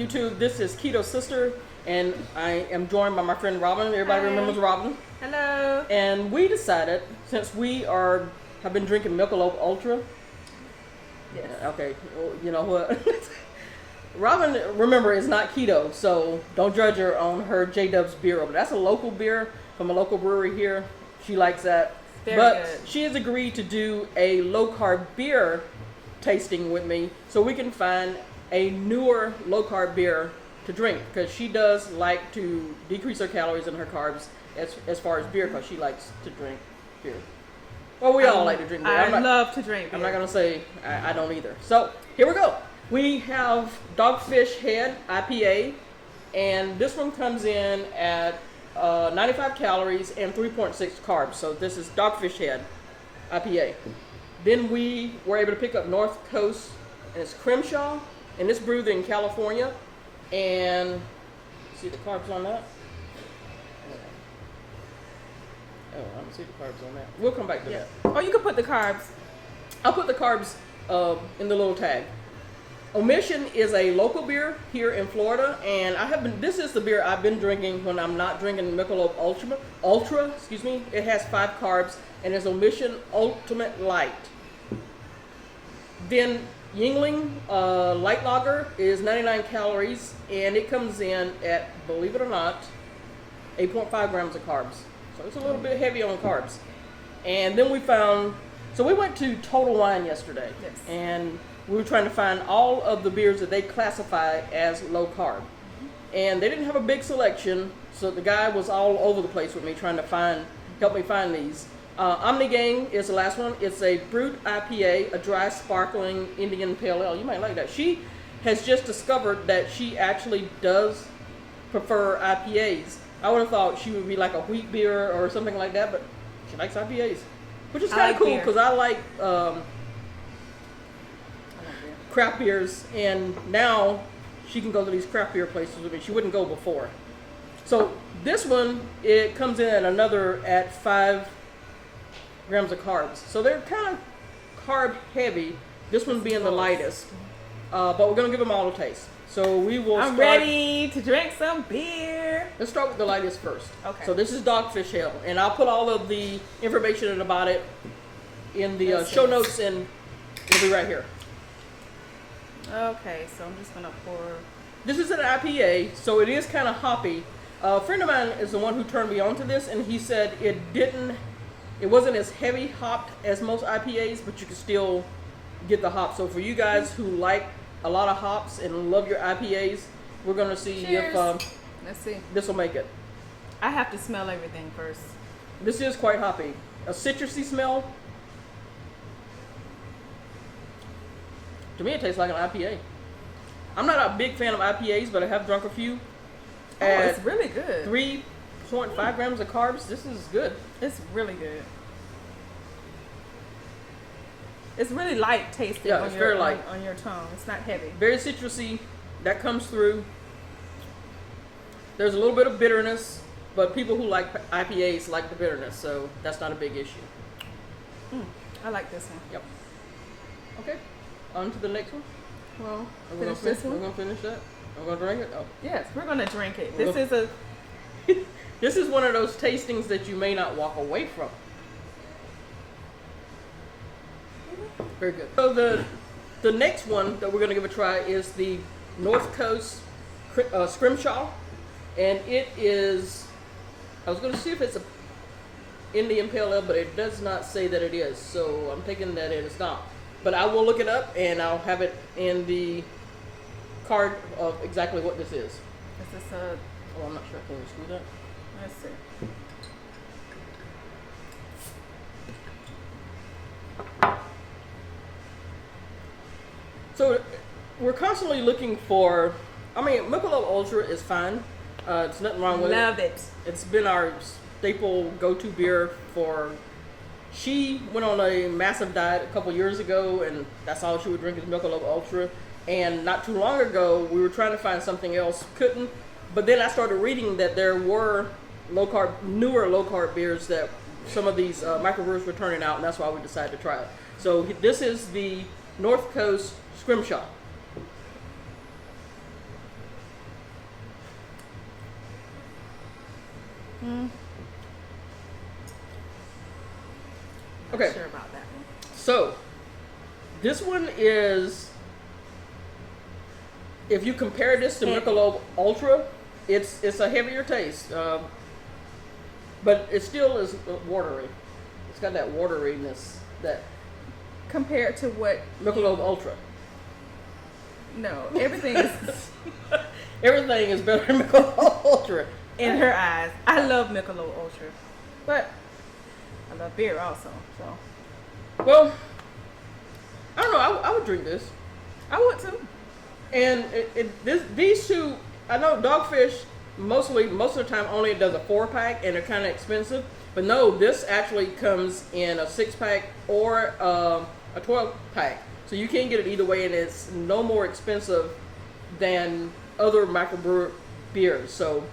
YouTube. This is Keto Sister, and I am joined by my friend Robin. Everybody remembers Robin. Hello. And we decided, since we have been drinking Michelob Ultra. Yes. Okay, well, you know what? Robin, remember, is not keto, so don't judge her on her J-Dub's beer. But that's a local beer from a local brewery here. She likes that. Very but good. She has agreed to do a low-carb beer tasting with me so we can find a newer low-carb beer to drink, because she does like to decrease her calories and her carbs as far as beer, because she likes to drink beer. Well, we all like to drink beer. I love to drink beer. I'm not going to say I don't either. So, here we go. We have Dogfish Head IPA, and this one comes in at 95 calories and 3.6 carbs. So this is Dogfish Head IPA. Then we were able to pick up North Coast, and it's Scrimshaw, and it's brewed in California. And see the carbs on that? Oh, I don't see the carbs on that. We'll come back to that. Oh, you can put the carbs. I'll put the carbs in the little tag. Omission is a local beer here in Florida, and this is the beer I've been drinking when I'm not drinking Michelob Ultra, excuse me. It has 5 carbs, and it's Omission Ultimate Light. Then Yuengling Light Lager is 99 calories, and it comes in at, believe it or not, 8.5 grams of carbs. So it's a little bit heavy on carbs. And then we went to Total Wine yesterday. Yes. And we were trying to find all of the beers that they classify as low carb. And they didn't have a big selection, so the guy was all over the place with me trying to help me find these. Omnigang is the last one. It's a brut IPA, a dry sparkling Indian Pale Ale. You might like that. She has just discovered that she actually does prefer IPAs. I would have thought she would be like a wheat beer or something like that, but she likes IPAs, which is kind of cool, because I like craft beers, and now she can go to these craft beer places with me. She wouldn't go before. So this one, it comes in at 5 grams of carbs. So they're kind of carb heavy, this one being the lightest. But we're going to give them all a taste. So we will I'm ready to drink some beer. Let's start with the lightest first. Okay. So this is Dogfish Head, and I'll put all of the information about it in the show notes, and it'll be right here. Okay, so I'm just going to pour. This is an IPA, so it is kind of hoppy. A friend of mine is the one who turned me on to this, and he said it wasn't as heavy hopped as most IPAs, but you can still get the hop. So for you guys who like a lot of hops and love your IPAs, we're going to see Cheers. if Let's see. this will make it. I have to smell everything first. This is quite hoppy. A citrusy smell. To me, it tastes like an IPA. I'm not a big fan of IPAs, but I have drunk a few. Oh, it's really good. 3.5 grams of carbs. This is good. It's really good. It's really light tasting. Yeah, it's very light on your tongue. It's not heavy. Very citrusy. That comes through. There's a little bit of bitterness, but people who like IPAs like the bitterness, so that's not a big issue. I like this one. Yep. Okay. On to the next one. Well, We're finish this We're one. gonna finish that. We're gonna drink it. Oh. Yes, we're gonna drink it. We're This gonna- is a. This is one of those tastings that you may not walk away from. Very good. So the next one that we're going to give a try is the North Coast Scrimshaw, and it is. I was going to see if it's a Indian Pale Ale, but it does not say that it is. So I'm thinking that it is not. But I will look it up, and I'll have it in the card of exactly what this is. Is this a? Oh, I'm not sure. Can we screw that? Let's see. So we're constantly looking for. I mean, Michelob Ultra is fine. It's nothing wrong with Love it. it. It's been our staple go-to beer for. She went on a massive diet a couple years ago, and that's all she would drink is Michelob Ultra. And not too long ago, we were trying to find something else, couldn't. But then I started reading that there were newer low carb beers that some of these microbrews were turning out, and that's why we decided to try it. So this is the North Coast Scrimshaw. Okay. Not sure about that one. So, this one is, if you compare this to Michelob Ultra, it's a heavier taste, but it still is watery. It's got that wateriness that Compared to what? Michelob Ultra. No, everything is Everything is better than Michelob Ultra. in her eyes. I love Michelob Ultra, but I love beer also. So Well, I don't know. I would drink this. I would too. And these two, I know Dogfish most of the time only does a 4-pack, and they're kind of expensive. But no, this actually comes in a 6-pack or a 12-pack. So you can get it either way, and it's no more expensive than other microbrew beers. So,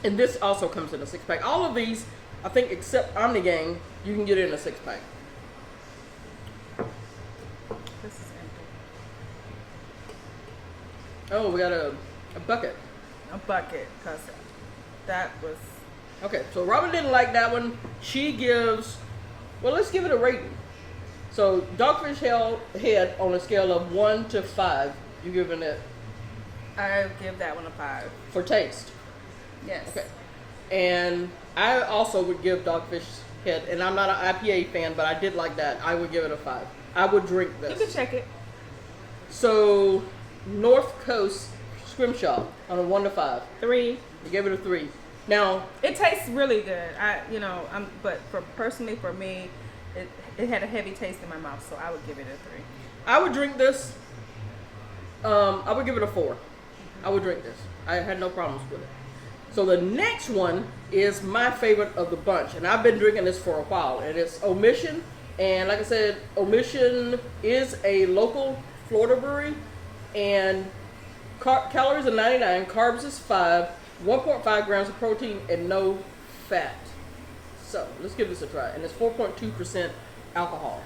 and this also comes in a 6-pack. All of these, I think, except Omnigang, you can get it in a 6-pack. This is empty. Oh, we got a bucket. A bucket, cause that was Okay, so Robin didn't like that one. She gives, well, let's give it a rating. So Dogfish head on a scale of 1 to 5. You giving it I give that one a 5. for taste? Yes. Okay. And I also would give Dogfish head, and I'm not an IPA fan, but I did like that. I would give it a 5. I would drink You this. can check it. So North Coast Scrimshaw on a 1 to 5. 3. You gave it a 3. Now, It tastes really good. But personally for me, it had a heavy taste in my mouth, so I would give it a 3. I would drink this. I would give it a 4. I would drink this. I had no problems with it. So the next one is my favorite of the bunch, and I've been drinking this for a while, and it's Omission. And like I said, Omission is a local Florida brewery, and calories are 99, carbs is 5, 1.5 grams of protein, and no fat. So let's give this a try, and it's 4.2% alcohol.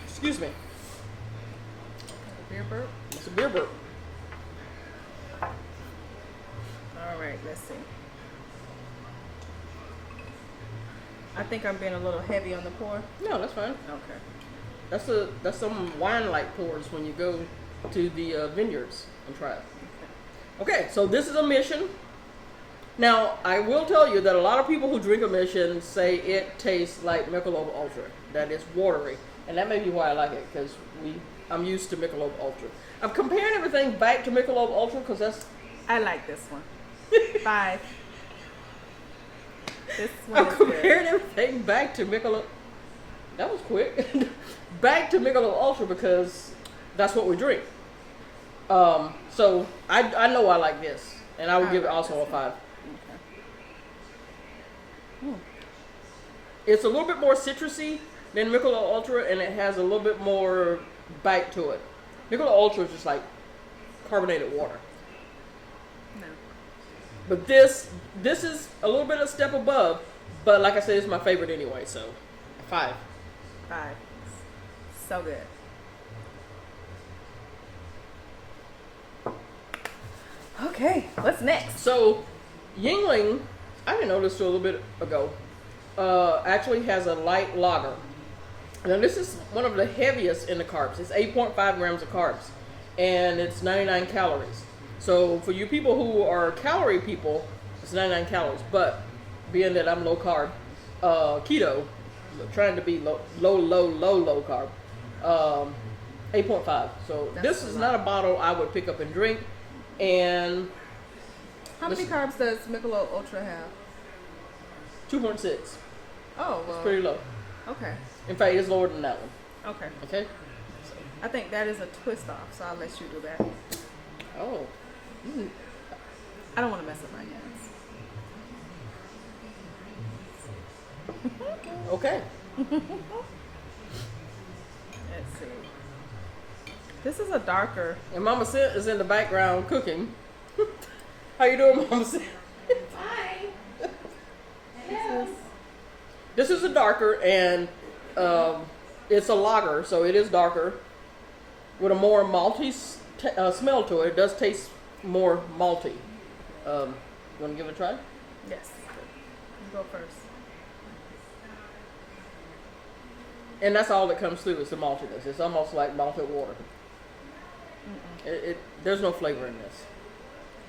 Excuse me. Beer burp. It's a beer burp. All right, let's see. I think I'm being a little heavy on the pour. No, that's fine. Okay. That's some wine-like pours when you go to the vineyards and try it. Okay, so this is Omission. Now, I will tell you that a lot of people who drink Omission say it tastes like Michelob Ultra. That it's watery, and that may be why I like it, because I'm used to Michelob Ultra. I'm comparing everything back to Michelob Ultra because that's. I like this one. 5. This one I'm is good. comparing everything back to Michelob. That was quick. Back to Michelob Ultra because that's what we drink. So I know I like this, and I would give it also a 5. Okay. It's a little bit more citrusy than Michelob Ultra, and it has a little bit more bite to it. Michelob Ultra is just like carbonated water. No. But this is a little bit of a step above, but like I said, it's my favorite anyway, so 5. 5. So good. Okay, what's next? So Yuengling, I didn't know this till a little bit ago, actually has a light lager. Now this is one of the heaviest in the carbs. It's 8.5 grams of carbs, and it's 99 calories. So for you people who are calorie people, it's 99 calories. But being that I'm low carb, keto, trying to be low carb, 8.5. So That's this a is lot. not a bottle I would pick up and drink. And How many carbs does Michelob Ultra have? 2.6. Oh, well. It's pretty low. Okay. In fact, it's lower than that one. Okay. Okay? I think that is a twist off, so I'll let you do that. Oh. Mm. I don't want to mess up my hands. Okay. Let's see. This is a darker. And Mama Sid is in the background cooking. How you doing, Mama Sid? Hi. This is a darker, and it's a lager, so it is darker with a more malty smell to it. It does taste more malty. You want to give it a try? Yes. You go first. And that's all that comes through is the maltiness. It's almost like malted water. There's no flavor in this.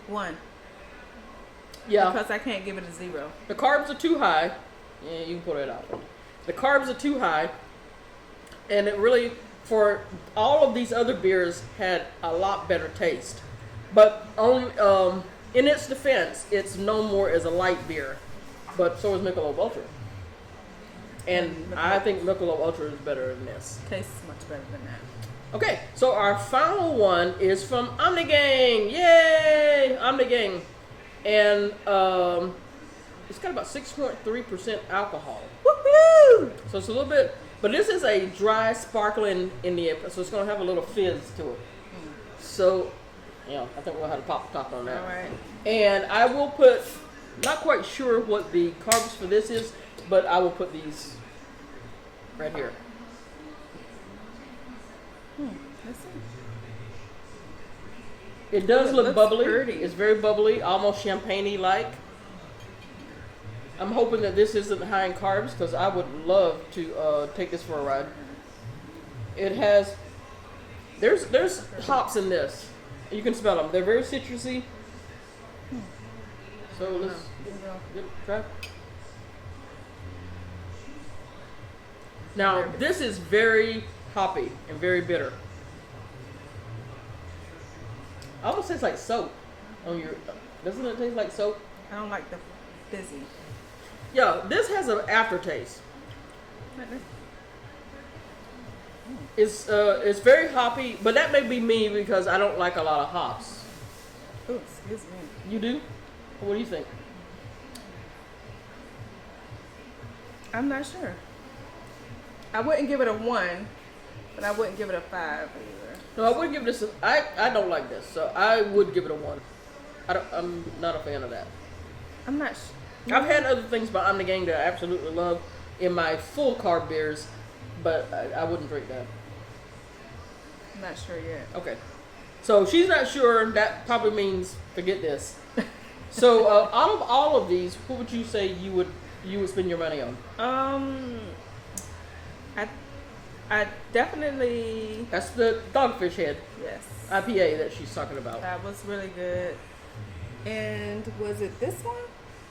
1. Yeah. Because I can't give it a 0. The carbs are too high. Yeah, you can put it out. The carbs are too high. And it really, for all of these other beers, had a lot better taste. But in its defense, it's known more as a light beer. But so is Michelob Ultra. And I think Michelob Ultra is better than this. Tastes much better than that. Okay, so our final one is from Omnigang. Yay! Omnigang. And it's got about 6.3% alcohol. Woohoo! So it's a little bit, but this is a dry, sparkling Indian, so it's going to have a little fizz to it. So, yeah, I think we'll have to pop the top on that. All right. And I will put, not quite sure what the carbs for this is, but I will put these right here. Let's see. It does look looks bubbly. pretty. It's very bubbly, almost champagne-y like. I'm hoping that this isn't high in carbs because I would love to take this for a ride. It has, there's hops in this. You can smell them. They're very citrusy. So let's give it a try. Now this is very hoppy and very bitter. I almost taste like soap on your. Doesn't it taste like soap? I don't like the fizzy. Yeah, this has an aftertaste. It's very hoppy, but that may be me because I don't like a lot of hops. Oh, excuse me. You do? What do you think? I'm not sure. I wouldn't give it a 1, but I wouldn't give it a 5 either. No, I would give this. I don't like this, so I would give it a 1. I'm not a fan of that. I'm not sure. I've had other things by Omnigang that I absolutely love in my full carb beers, but I wouldn't drink that. I'm not sure yet. Okay, so she's not sure. That probably means forget this. So out of all of these, what would you say you would spend your money on? I definitely. That's the Dogfish Head Yes. IPA that she's talking about. That was really good. And was it this one?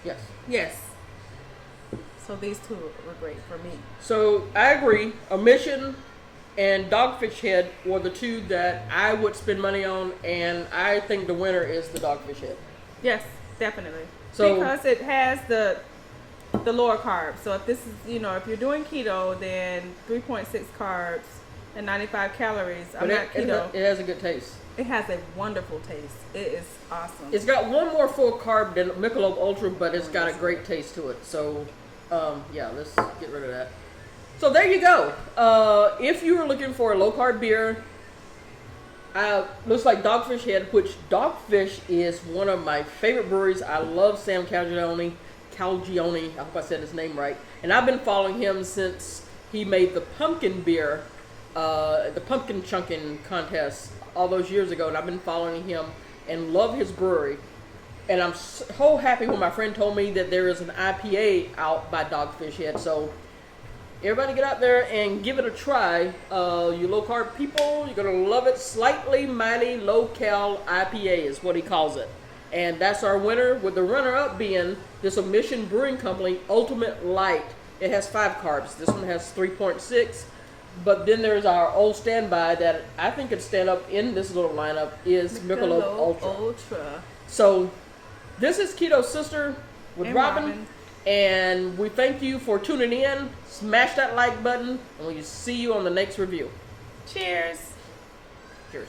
Yes. Yes. So these two were great for me. So I agree. Omission and Dogfish Head were the two that I would spend money on, and I think the winner is the Dogfish Head. Yes, definitely. So because it has the lower carbs. So if this is, if you're doing keto, then 3.6 carbs and 95 calories. I'm not keto. It has a good taste. It has a wonderful taste. It is awesome. It's got one more full carb than Michelob Ultra, but it's got a great taste to it. So, yeah, let's get rid of that. So there you go. If you were looking for a low carb beer, looks like Dogfish Head, which Dogfish is one of my favorite breweries. I love Sam Calagione. I hope I said his name right. And I've been following him since he made the pumpkin beer, the pumpkin chunking contest all those years ago. And I've been following him and love his brewery. And I'm so happy when my friend told me that there is an IPA out by Dogfish Head. So everybody get out there and give it a try. You low carb people, you're going to love it. Slightly mighty low cal IPA is what he calls it. And that's our winner, with the runner-up being this Omission Brewing Company Ultimate Light. It has 5 carbs. This one has 3.6. But then there's our old standby that I think could stand up in this little lineup is Michelob Ultra. So this is Keto Sister with Robin. And we thank you for tuning in. Smash that like button, and we'll see you on the next review. Cheers. Cheers.